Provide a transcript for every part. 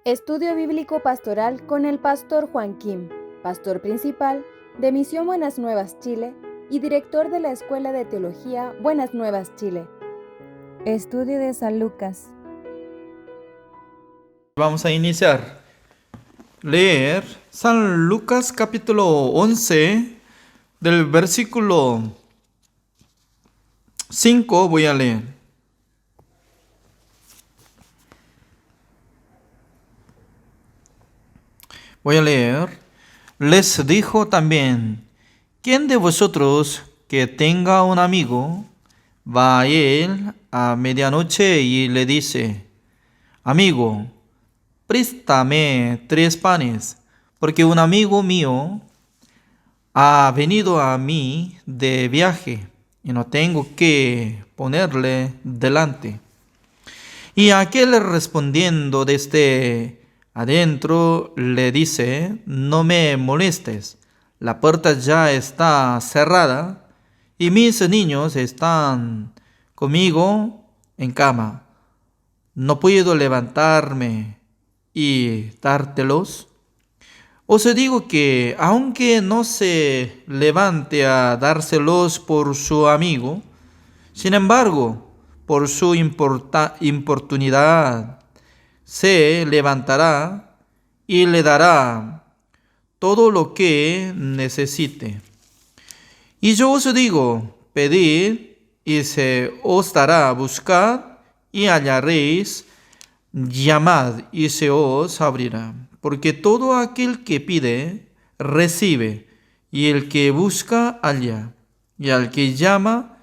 Estudio Bíblico Pastoral con el Pastor Juan Kim, Pastor Principal de Misión Buenas Nuevas Chile y Director de la Escuela de Teología Buenas Nuevas Chile. Estudio de San Lucas. Vamos a iniciar. Leer San Lucas capítulo 11 del versículo 5 voy a leer. Les dijo también: ¿quién de vosotros que tenga un amigo va a él a medianoche y le dice: amigo, préstame 3 panes, porque un amigo mío ha venido a mí de viaje y no tengo que ponerle delante? Y aquel respondiendo desde adentro le dice: no me molestes, la puerta ya está cerrada y mis niños están conmigo en cama. ¿No puedo levantarme y dártelos? Os digo que aunque no se levante a dárselos por su amigo, sin embargo, por su importunidad, se levantará y le dará todo lo que necesite. Y yo os digo: pedid y se os dará, buscad y hallaréis, llamad y se os abrirá. Porque todo aquel que pide, recibe, y el que busca, halla, y al que llama,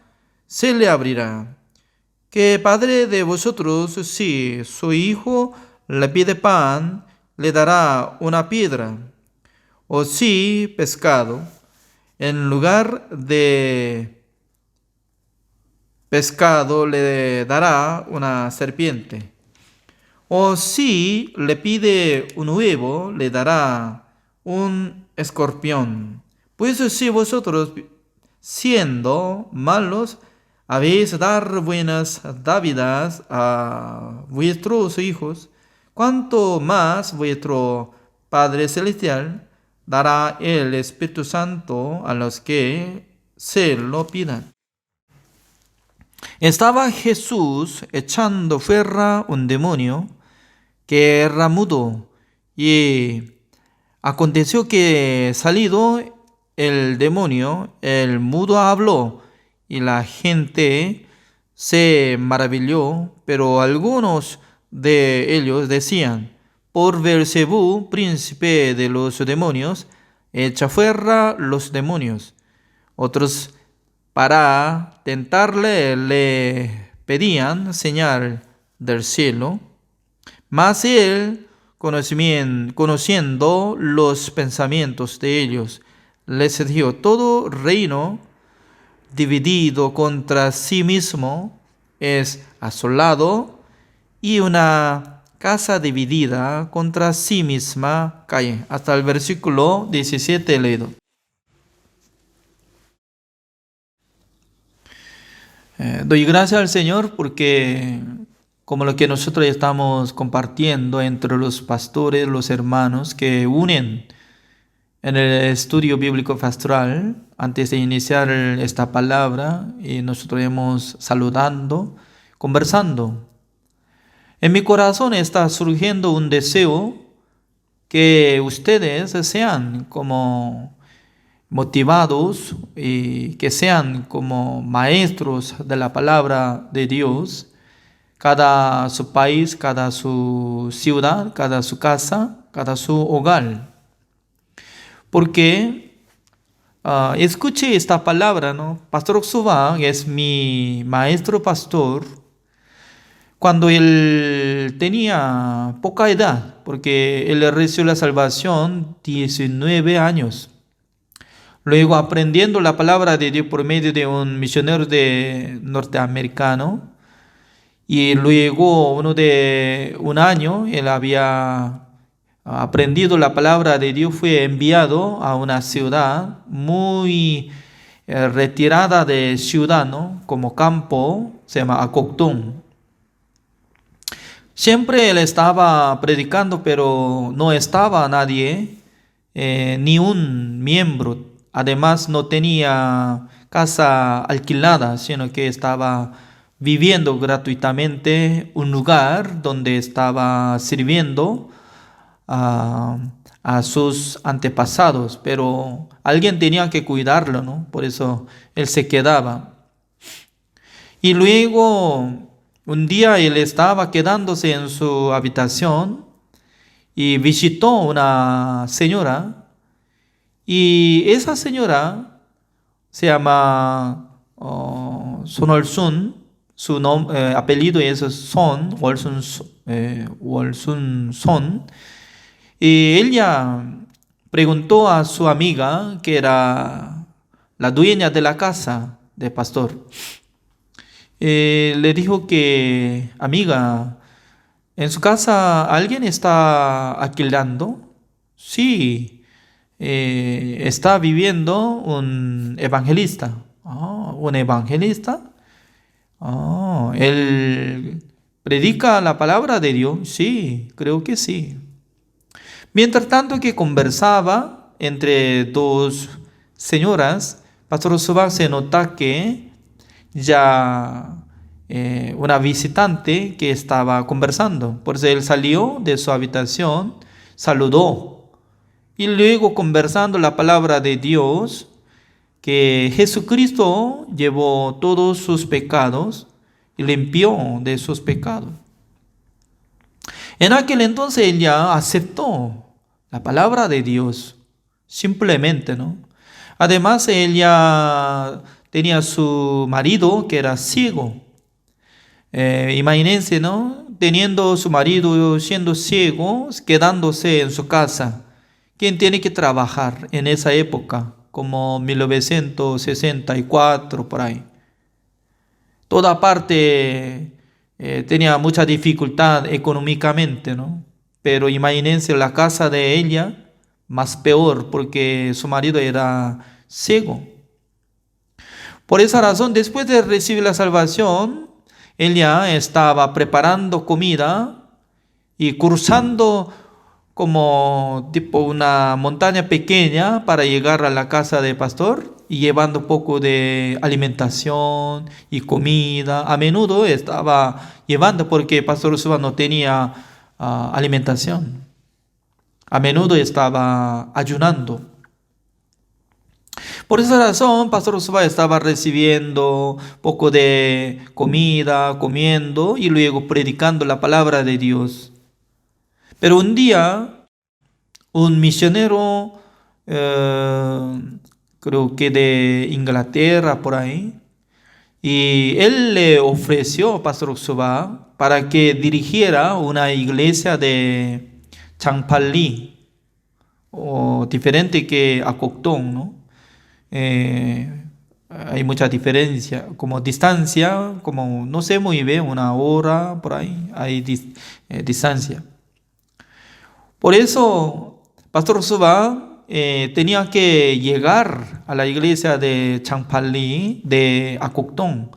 se le abrirá. ¿Qué padre de vosotros, si su hijo le pide pan, le dará una piedra? O si pescado, en lugar de pescado le dará una serpiente? O si le pide un huevo, le dará un escorpión. Pues si vosotros, siendo malos, habéis dar buenas dádivas a vuestros hijos, cuánto más vuestro Padre Celestial dará el Espíritu Santo a los que se lo pidan. Estaba Jesús echando fuera un demonio que era mudo, y aconteció que salido el demonio, el mudo habló, y la gente se maravilló, pero algunos de ellos decían: por Beelzebú, príncipe de los demonios, echa fuera los demonios. Otros, para tentarle, le pedían señal del cielo. Mas él, conociendo los pensamientos de ellos, les dijo: todo reino dividido contra sí mismo es asolado, y una casa dividida contra sí misma cae. Hasta el versículo 17 leído. Doy gracias al Señor porque, como lo que nosotros estamos compartiendo entre los pastores, los hermanos que unen en el estudio bíblico pastoral, antes de iniciar esta palabra, y nosotros hemos saludando, conversando. En mi corazón está surgiendo un deseo que ustedes sean como motivados y que sean como maestros de la palabra de Dios, cada su país, cada su ciudad, cada su casa, cada su hogar. Porque escuché esta palabra, ¿no? Pastor Oxuba es mi maestro pastor cuando él tenía poca edad, porque él recibió la salvación 19 años. Luego, aprendiendo la palabra de Dios por medio de un misionero norteamericano, y luego un año, él había aprendido la palabra de Dios, fue enviado a una ciudad muy retirada de ciudad, ¿no? Como campo, se llama Acoctún. Siempre él estaba predicando, pero no estaba nadie, ni un miembro. Además, no tenía casa alquilada, sino que estaba viviendo gratuitamente un lugar donde estaba sirviendo a, a sus antepasados, pero alguien tenía que cuidarlo, ¿no? Por eso él se quedaba. Y luego, un día él estaba quedándose en su habitación y visitó una señora, y esa señora se llama Son, su apellido es Son, Wolsun Son, y ella preguntó a su amiga, que era la dueña de la casa de pastor, le dijo que, amiga, ¿en su casa alguien está alquilando? Sí, está viviendo un evangelista. Ah, ¿un evangelista? Ah, ¿él predica la palabra de Dios? Sí, creo que sí. Mientras tanto que conversaba entre dos señoras, Pastor Suba se nota que ya una visitante que estaba conversando. Por eso él salió de su habitación, saludó, y luego conversando la palabra de Dios, que Jesucristo llevó todos sus pecados y limpió de sus pecados. En aquel entonces ella aceptó la palabra de Dios, simplemente, ¿no? Además, ella tenía su marido que era ciego. Imagínense, ¿no? Teniendo su marido siendo ciego, quedándose en su casa. ¿Quién tiene que trabajar en esa época? Como 1964, por ahí. Toda parte tenía mucha dificultad económicamente, ¿no? Pero imagínense la casa de ella, más peor, porque su marido era ciego. Por esa razón, después de recibir la salvación, ella estaba preparando comida y cruzando como tipo una montaña pequeña para llegar a la casa del pastor, y llevando un poco de alimentación y comida. A menudo estaba llevando, porque el pastor Suba no tenía alimentación. A menudo estaba ayunando. Por esa razón, Pastor Suba estaba recibiendo poco de comida, comiendo y luego predicando la palabra de Dios. Pero un día, un misionero, creo que de Inglaterra por ahí, y él le ofreció a Pastor Suba para que dirigiera una iglesia de Changpali, o diferente que Akokton, ¿no? Hay mucha diferencia, como distancia, como no sé muy bien, 1 hora por ahí, hay distancia. Por eso, Pastor Suba tenía que llegar a la iglesia de Changpali, de Akokton.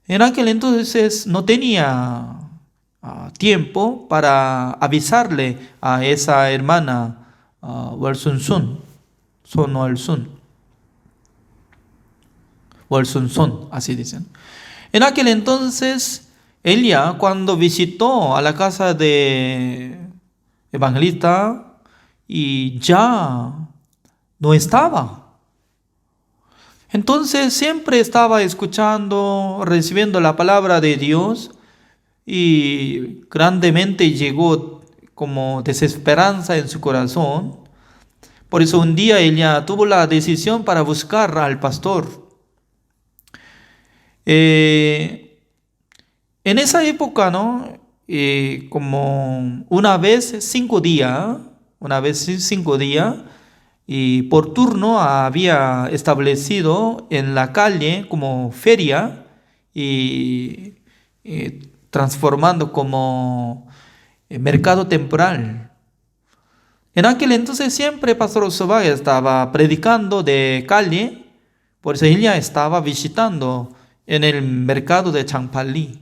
En aquel entonces no tenía tiempo para avisarle a esa hermana, Wolsun Sun, Son, así dicen. En aquel entonces, ella, cuando visitó a la casa de evangelista, y ya no estaba. Entonces siempre estaba escuchando, recibiendo la palabra de Dios, y grandemente llegó como desesperanza en su corazón. Por eso un día ella tuvo la decisión para buscar al pastor. En esa época, ¿no? Como una vez 5 días, y por turno había establecido en la calle como feria, y transformando como mercado temporal. En aquel entonces siempre Pastor Suba estaba predicando de calle, por eso ella estaba visitando en el mercado de Changpali.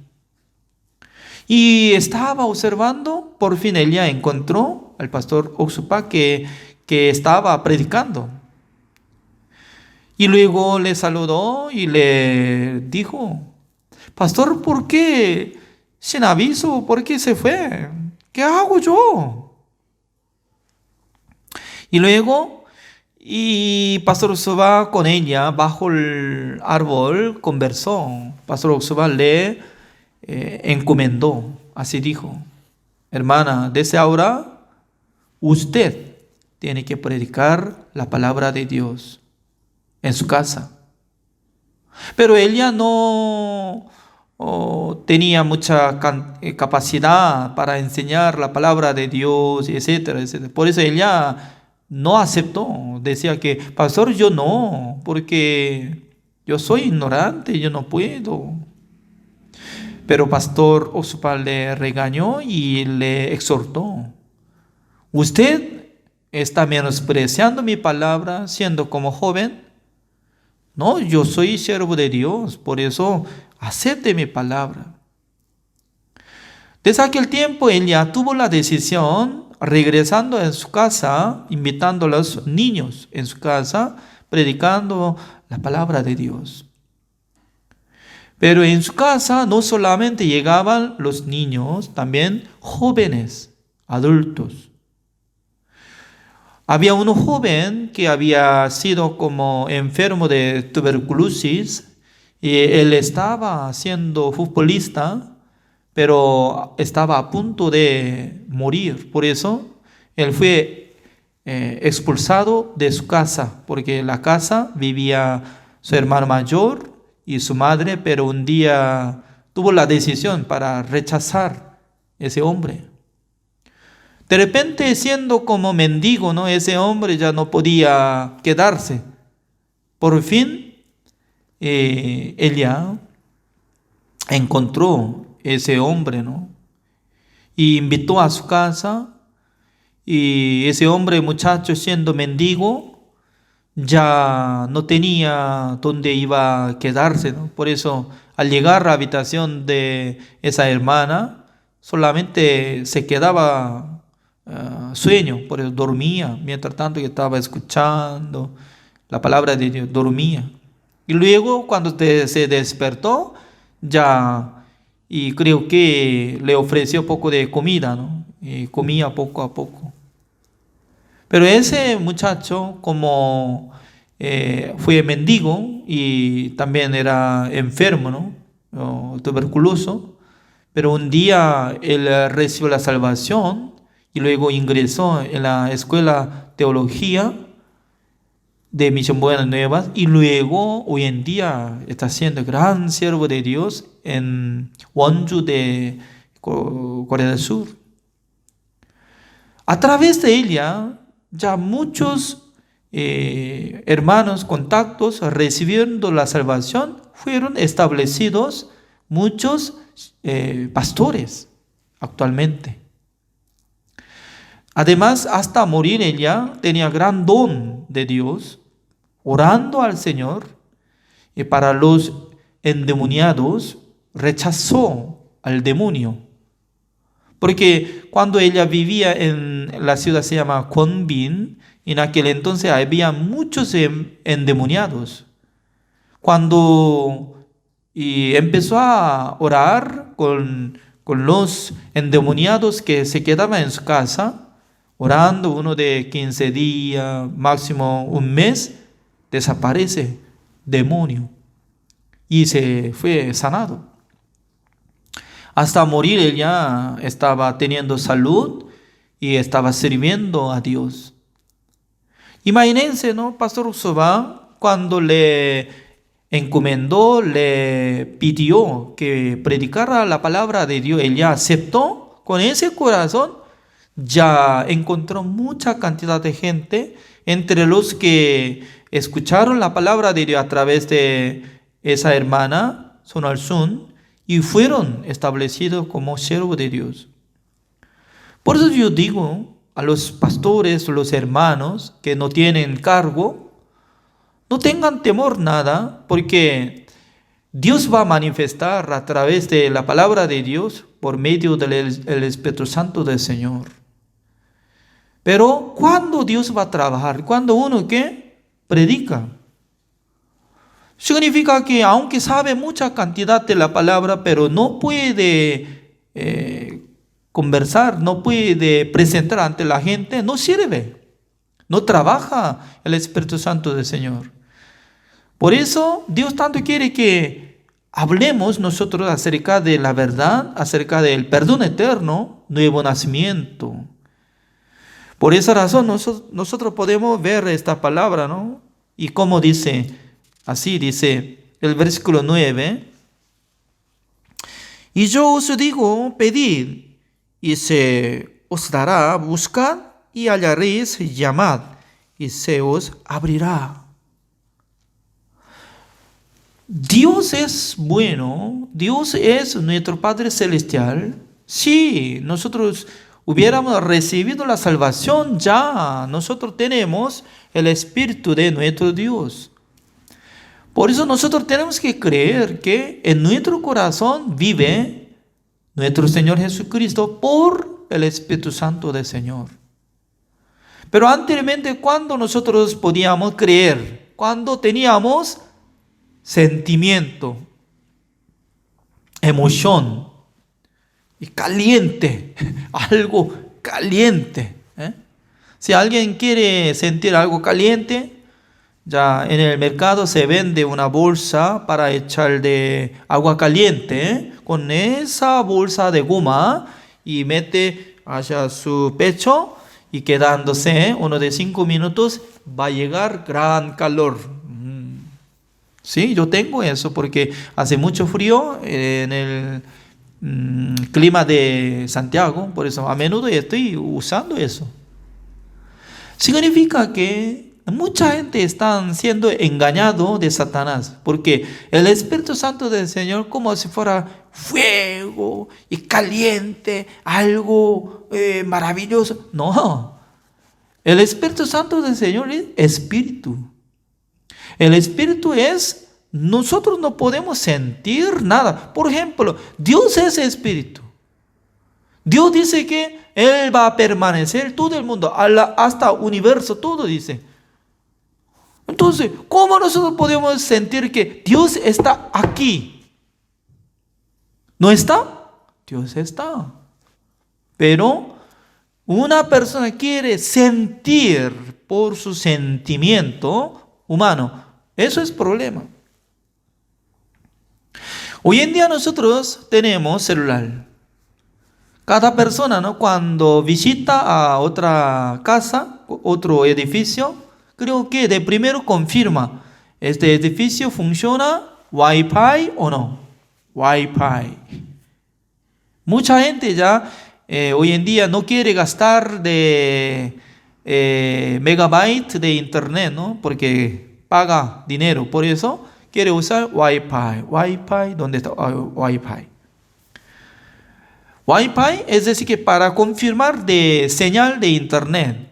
Y estaba observando, por fin ella encontró al pastor Oksupa que estaba predicando. Y luego le saludó y le dijo, pastor, ¿por qué sin aviso? ¿Por qué se fue? ¿Qué hago yo? Y luego, Pastor Oksupa con ella bajo el árbol conversó. Pastor Oksupa le encomendó, así dijo, hermana, desde ahora usted tiene que predicar la palabra de Dios en su casa. Pero ella no tenía mucha capacidad para enseñar la palabra de Dios, etcétera, etcétera. Por eso ella no aceptó. Decía que, pastor, yo no, porque yo soy ignorante, yo no puedo. Pero pastor Oksupa le regañó y le exhortó. Usted está menospreciando mi palabra siendo como joven. No, yo soy siervo de Dios, por eso acepte mi palabra. Desde aquel tiempo ella tuvo la decisión, regresando en su casa, invitando a los niños en su casa, predicando la palabra de Dios. Pero en su casa no solamente llegaban los niños, también jóvenes, adultos. Había un joven que había sido como enfermo de tuberculosis y él estaba siendo futbolista, pero estaba a punto de morir. Por eso él fue expulsado de su casa, porque en la casa vivía su hermano mayor y su madre, pero un día tuvo la decisión para rechazar ese hombre. De repente, siendo como mendigo, ¿no? Ese hombre ya no podía quedarse. Por fin, ella encontró ese hombre, ¿no? Y invitó a su casa. Y ese hombre, muchacho, siendo mendigo, ya no tenía dónde iba a quedarse, ¿no? Por eso, al llegar a la habitación de esa hermana, solamente se quedaba sueño, por eso dormía, mientras tanto que estaba escuchando la palabra de Dios, dormía. Y luego cuando se despertó, ya, y creo que le ofreció poco de comida, ¿no? Y comía poco a poco. Pero ese muchacho, como fue mendigo y también era enfermo, ¿no? Tuberculoso, pero un día él recibió la salvación y luego ingresó en la escuela teología de Misión Buenas Nuevas y luego hoy en día está siendo gran siervo de Dios en Wonju de Corea del Sur. A través de ella ya muchos hermanos, contactos recibiendo la salvación fueron establecidos muchos pastores actualmente. Además, hasta morir ella tenía gran don de Dios, orando al Señor, y para los endemoniados rechazó al demonio. Porque cuando ella vivía en la ciudad se llama Kwonbin, en aquel entonces había muchos endemoniados. Cuando empezó a orar con los endemoniados que se quedaban en su casa, orando uno de 15 días, máximo un mes, desaparece demonio y se fue sanado. Hasta morir él ya estaba teniendo salud y estaba sirviendo a Dios. Imagínense, ¿no? Pastor Oksupa, cuando le encomendó, le pidió que predicara la palabra de Dios, él ya aceptó con ese corazón. Ya encontró mucha cantidad de gente entre los que escucharon la palabra de Dios a través de esa hermana, Sonal Sun, y fueron establecidos como siervos de Dios. Por eso yo digo a los pastores, los hermanos que no tienen cargo, no tengan temor nada, porque Dios va a manifestar a través de la palabra de Dios por medio del el Espíritu Santo del Señor. Pero ¿cuándo Dios va a trabajar? Cuando uno ¿qué? Predica. Significa que aunque sabe mucha cantidad de la palabra, pero no puede conversar, no puede presentar ante la gente, no sirve. No trabaja el Espíritu Santo del Señor. Por eso Dios tanto quiere que hablemos nosotros acerca de la verdad, acerca del perdón eterno, nuevo nacimiento. Por esa razón nosotros podemos ver esta palabra, ¿no? Y como dice, así dice el versículo 9. Y yo os digo, pedid y se os dará, buscad y hallaréis, llamad y se os abrirá. Dios es bueno, Dios es nuestro Padre Celestial. Si nosotros hubiéramos recibido la salvación, ya nosotros tenemos el Espíritu de nuestro Dios. Por eso nosotros tenemos que creer que en nuestro corazón vive nuestro Señor Jesucristo por el Espíritu Santo del Señor. Pero anteriormente, cuando nosotros podíamos creer, cuando teníamos sentimiento, emoción y caliente, algo caliente. Si alguien quiere sentir algo caliente, ya en el mercado se vende una bolsa para echar de agua caliente, con esa bolsa de goma y mete hacia su pecho y quedándose uno de 5 minutos va a llegar gran calor. Sí, yo tengo eso porque hace mucho frío en el clima de Santiago, por eso a menudo estoy usando eso. Significa que mucha gente está siendo engañado de Satanás, porque el Espíritu Santo del Señor como si fuera fuego y caliente, algo maravilloso. No, el Espíritu Santo del Señor es espíritu. El Espíritu es, nosotros no podemos sentir nada. Por ejemplo, Dios es Espíritu. Dios dice que Él va a permanecer todo el mundo, hasta el universo, todo dice. Entonces, ¿cómo nosotros podemos sentir que Dios está aquí? ¿No está? Dios está. Pero una persona quiere sentir por su sentimiento humano. Eso es problema. Hoy en día nosotros tenemos celular. Cada persona, ¿no? Cuando visita a otra casa, otro edificio, creo que de primero confirma, ¿este edificio funciona Wi-Fi o no? Wi-Fi. Mucha gente ya hoy en día no quiere gastar de megabytes de internet, ¿no? Porque paga dinero, por eso quiere usar Wi-Fi. Wi-Fi, ¿dónde está Wi-Fi? Wi-Fi es decir que para confirmar de señal de internet,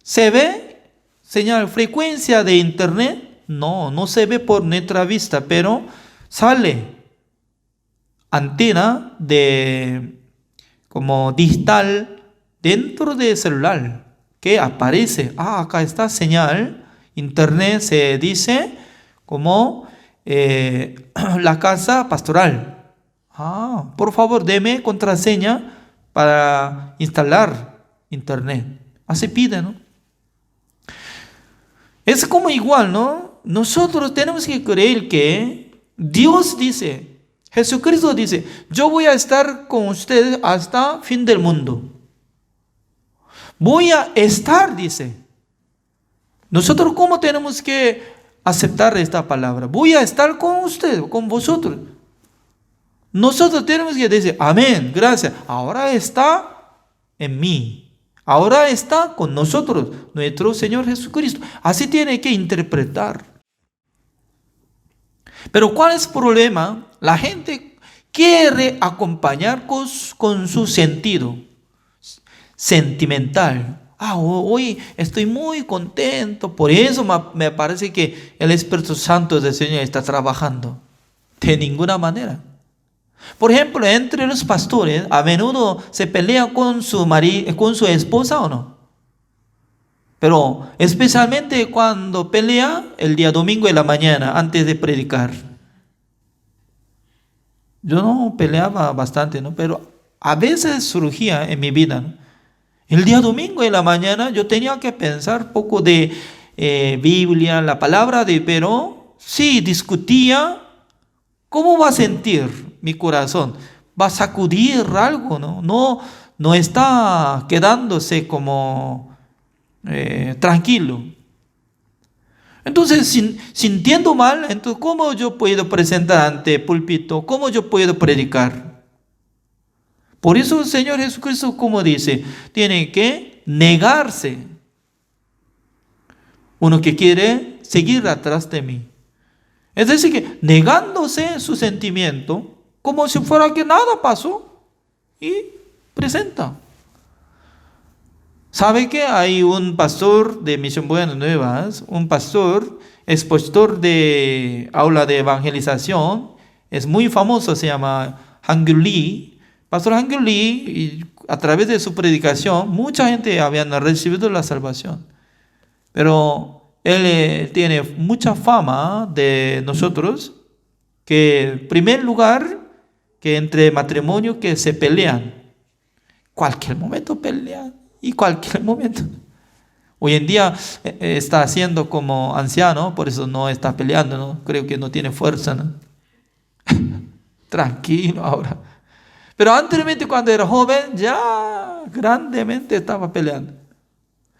¿se ve señal frecuencia de internet? No se ve por nuestra vista, pero sale antena de como digital dentro del celular que aparece. Acá está señal. Internet se dice como la casa pastoral. Por favor, deme contraseña para instalar internet. Así pide, ¿no? Es como igual, ¿no? Nosotros tenemos que creer que Dios dice, Jesucristo dice, yo voy a estar con ustedes hasta fin del mundo. Voy a estar, dice. Nosotros, ¿cómo tenemos que aceptar esta palabra? Voy a estar con ustedes, con vosotros. Nosotros tenemos que decir, amén, gracias. Ahora está en mí. Ahora está con nosotros, nuestro Señor Jesucristo. Así tiene que interpretar. Pero ¿cuál es el problema? La gente quiere acompañar con su sentido sentimental. Hoy estoy muy contento, por eso me parece que el Espíritu Santo del Señor está trabajando. De ninguna manera. Por ejemplo, entre los pastores, a menudo se pelea con con su esposa o no. Pero especialmente cuando pelea el día domingo en la mañana, antes de predicar. Yo no peleaba bastante, ¿no? Pero a veces surgía en mi vida, ¿no? El día domingo en la mañana yo tenía que pensar poco de Biblia, la palabra de, pero sí discutía. ¿Cómo va a sentir mi corazón? ¿Va a sacudir algo? No está quedándose como tranquilo. Entonces, sintiendo mal, entonces, ¿cómo yo puedo presentar ante el púlpito? ¿Cómo yo puedo predicar? Por eso el Señor Jesucristo, como dice, tiene que negarse. Uno que quiere seguir atrás de mí. Es decir, que negándose su sentimiento, como si fuera que nada pasó, y presenta. ¿Sabe que hay un pastor de Misión Buenas Nuevas, un pastor, expositor de aula de evangelización, es muy famoso, se llama Hangul Lee. Pastor Hangul Lee, y a través de su predicación, mucha gente había recibido la salvación. Pero él tiene mucha fama de nosotros, que en primer lugar, que entre matrimonios que se pelean. Cualquier momento pelean, y cualquier momento. Hoy en día está siendo como anciano, por eso no está peleando, ¿no? Creo que no tiene fuerza, ¿no? Tranquilo ahora. Pero anteriormente cuando era joven, ya grandemente estaba peleando.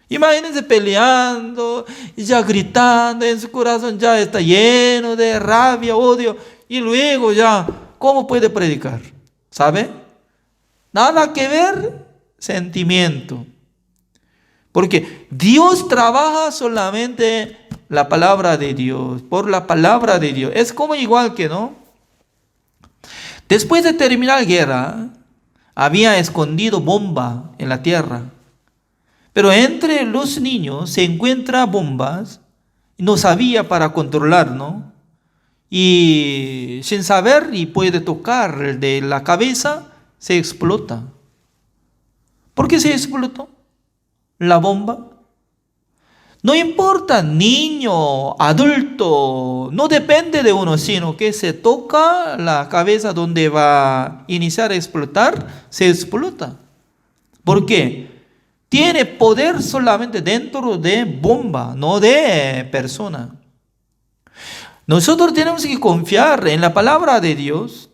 Imagínense peleando, y ya gritando, en su corazón ya está lleno de rabia, odio, y luego ya, ¿cómo puede predicar? ¿Sabe? Nada que ver sentimiento. Porque Dios trabaja solamente la palabra de Dios, por la palabra de Dios. Es como igual que, ¿no? Después de terminar la guerra, había escondido bomba en la tierra. Pero entre los niños se encuentran bombas, no sabía para controlar, ¿no? Y sin saber y puede tocar de la cabeza, se explota. ¿Por qué se explotó la bomba? No importa, niño, adulto, no depende de uno, sino que se toca la cabeza donde va a iniciar a explotar, se explota. ¿Por qué? Tiene poder solamente dentro de bomba, no de persona. Nosotros tenemos que confiar en la palabra de Dios.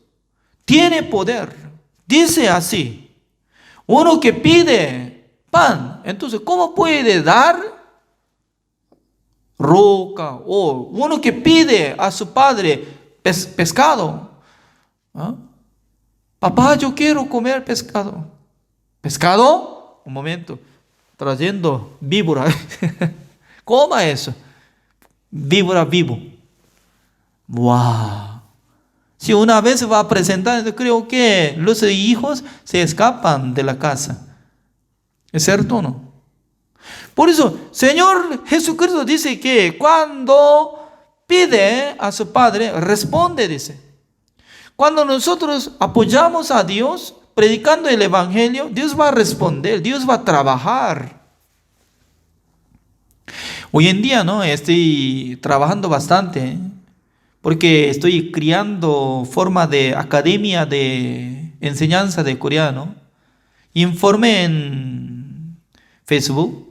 Tiene poder. Dice así: uno que pide pan, entonces, ¿cómo puede dar roca? O uno que pide a su padre pescado. ¿Ah? Papá, yo quiero comer pescado. ¿Pescado? Un momento. Trayendo víbora. Coma eso. Víbora vivo. ¡Wow! Si una vez va a presentar, yo creo que los hijos se escapan de la casa. ¿Es cierto o no? Por eso, Señor Jesucristo dice que cuando pide a su Padre, responde, dice. Cuando nosotros apoyamos a Dios, predicando el Evangelio, Dios va a responder, Dios va a trabajar. Hoy en día, ¿no? Estoy trabajando bastante, porque estoy creando forma de academia de enseñanza de coreano. Informe en Facebook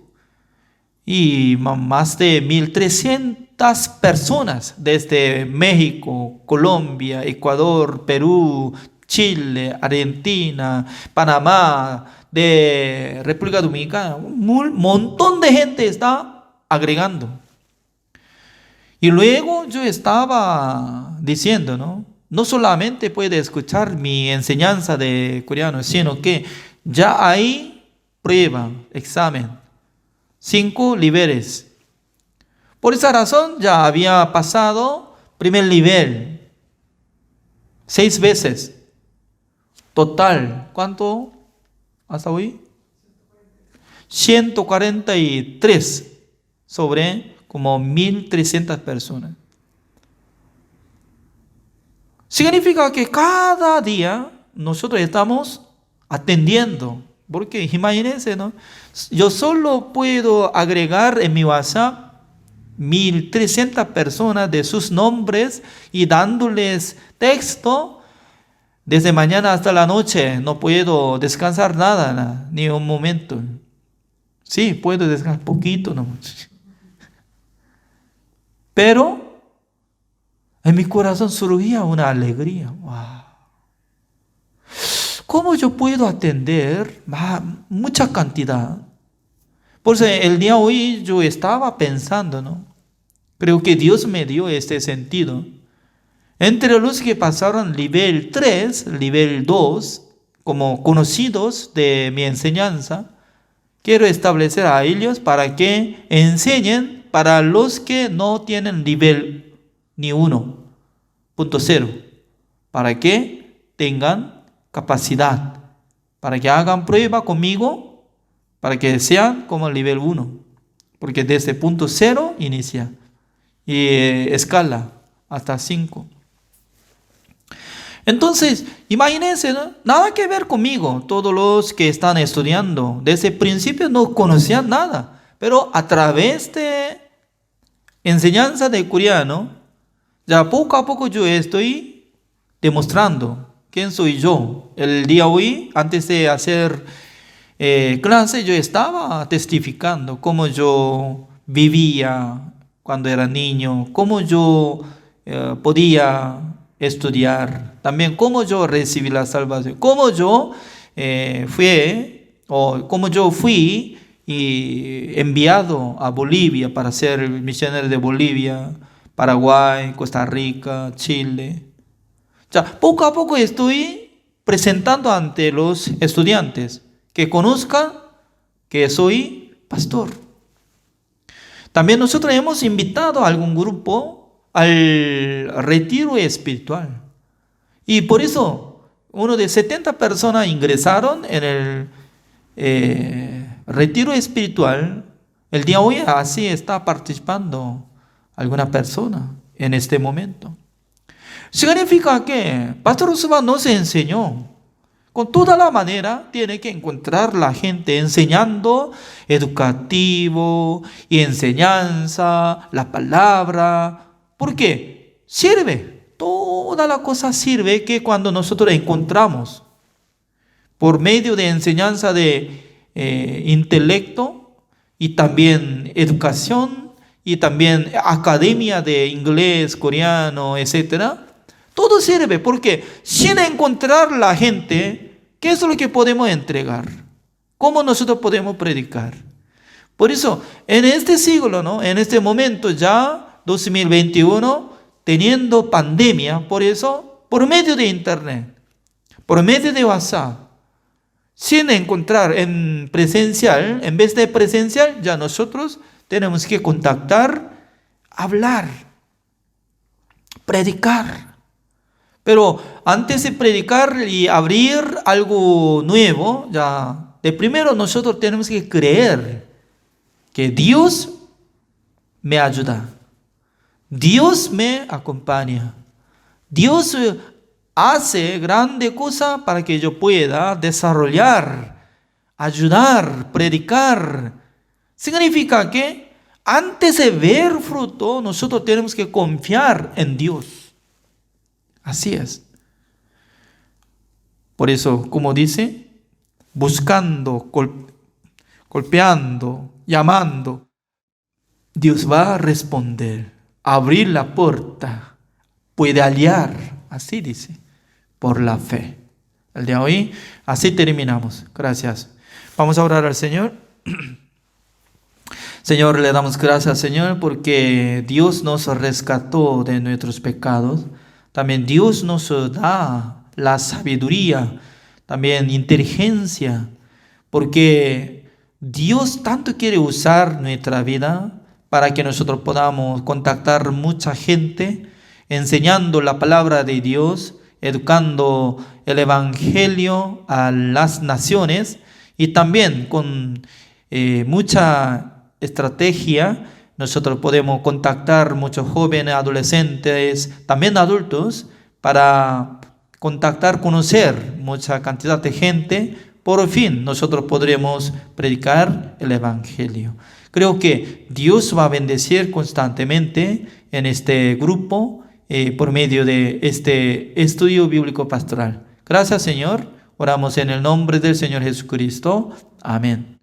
y más de 1,300 personas desde México, Colombia, Ecuador, Perú, Chile, Argentina, Panamá, de República Dominicana. Un montón de gente está agregando. Y luego yo estaba diciendo, ¿no? No solamente puede escuchar mi enseñanza de coreano, sino que ya hay prueba, examen, 5 niveles. Por esa razón ya había pasado primer nivel 6 veces. Total, ¿cuánto hasta hoy? 143 sobre como 1,300 personas. Significa que cada día nosotros estamos atendiendo. Porque imagínense, ¿no? Yo solo puedo agregar en mi WhatsApp 1.300 personas de sus nombres y dándoles texto desde mañana hasta la noche. No puedo descansar nada, ni un momento. Sí, puedo descansar poquito nomás. Pero en mi corazón surgía una alegría. ¡Wow! ¿Cómo yo puedo atender mucha cantidad? Por eso el día de hoy yo estaba pensando, ¿no? Creo que Dios me dio este sentido. Entre los que pasaron nivel 3, nivel 2, como conocidos de mi enseñanza, quiero establecer a ellos para que enseñen para los que no tienen nivel ni 1.0, para que tengan capacidad, para que hagan prueba conmigo, para que sean como el nivel 1, porque desde punto 0 inicia y escala hasta 5. Entonces, imagínense, ¿no? Nada que ver conmigo, todos los que están estudiando, desde el principio no conocían nada, pero a través de enseñanza de coreano, ya poco a poco yo estoy demostrando quién soy yo. El día de hoy, antes de hacer clase, yo estaba testificando cómo yo vivía cuando era niño, cómo yo podía estudiar, también cómo yo recibí la salvación, cómo yo fui y enviado a Bolivia para ser misionero de Bolivia, Paraguay, Costa Rica, Chile. Ya, poco a poco estoy presentando ante los estudiantes que conozcan que soy pastor. También nosotros hemos invitado a algún grupo al retiro espiritual. Y por eso, uno de 70 personas ingresaron en el retiro espiritual. El día de hoy así está participando alguna persona en este momento. Significa que Pastor Usuba nos enseñó. Con toda la manera tiene que encontrar la gente enseñando, educativo y enseñanza, la palabra. ¿Por qué? Sirve. Toda la cosa sirve que cuando nosotros encontramos por medio de enseñanza de intelecto y también educación y también academia de inglés, coreano, etcétera. Todo sirve porque sin encontrar la gente, ¿qué es lo que podemos entregar? ¿Cómo nosotros podemos predicar? Por eso, en este siglo, ¿no? En este momento ya, 2021, teniendo pandemia, por eso, por medio de internet, por medio de WhatsApp, sin encontrar en presencial, en vez de presencial, ya nosotros tenemos que contactar, hablar, predicar. Pero antes de predicar y abrir algo nuevo, ya de primero nosotros tenemos que creer que Dios me ayuda, Dios me acompaña, Dios hace grande cosa para que yo pueda desarrollar, ayudar, predicar. Significa que antes de ver fruto, nosotros tenemos que confiar en Dios. Así es. Por eso, como dice, buscando, golpeando, llamando, Dios va a responder, abrir la puerta, puede aliar, así dice, por la fe. El día de hoy, así terminamos. Gracias. Vamos a orar al Señor. Señor, le damos gracias, Señor, porque Dios nos rescató de nuestros pecados. También Dios nos da la sabiduría, también inteligencia, porque Dios tanto quiere usar nuestra vida para que nosotros podamos contactar mucha gente, enseñando la palabra de Dios, educando el evangelio a las naciones y también con mucha estrategia. Nosotros podemos contactar muchos jóvenes, adolescentes, también adultos, para contactar, conocer mucha cantidad de gente. Por fin nosotros podremos predicar el Evangelio. Creo que Dios va a bendecir constantemente en este grupo por medio de este estudio bíblico pastoral. Gracias, Señor. Oramos en el nombre del Señor Jesucristo. Amén.